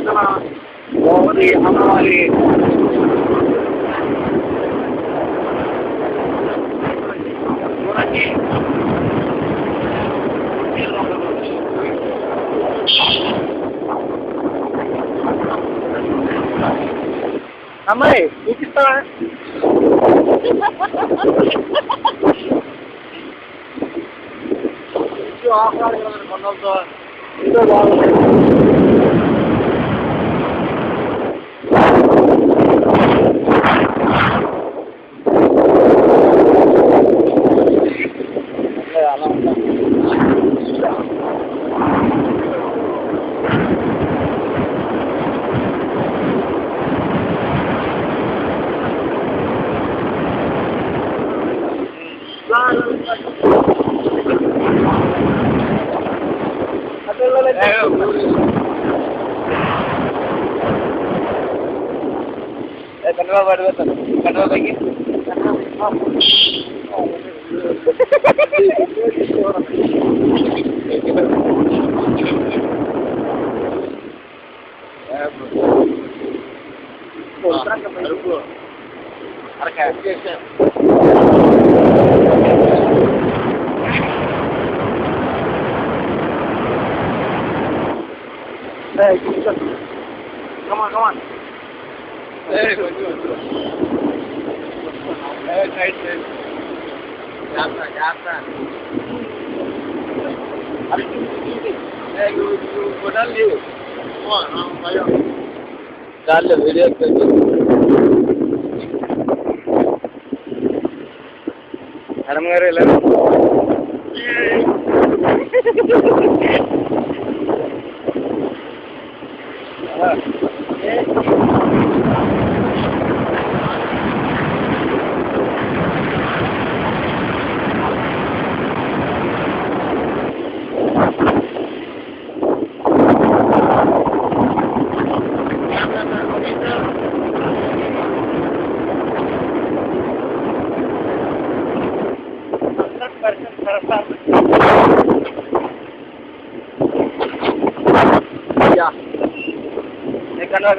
గౌరీ అమ్మవారి అమ్మాయి చూపిస్తావా? ఆహ్లాదకరమైన కొండలతో ఎంతో బాగుంది. అలా ఉంటాం. కన్నడ పడిపోతాను కన్నడ తగ్గి Come on, come on. Hey, good. Hey, right. Yatra. Hey, you put on leave. Come on, fire. Start the video. Madam garu ella. Ya. Kano.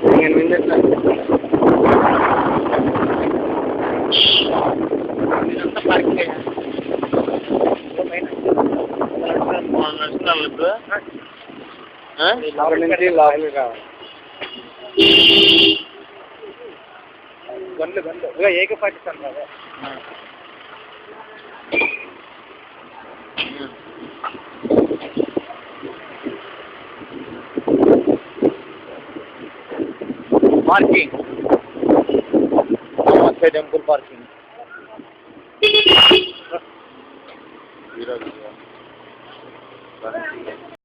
Ingin minat lah. Ini park ya. Nasional itu. Hah? Nanti lalu kau. Ganda. Enggak, ya ke Pakistan lah. Parking. Namaste temple parking.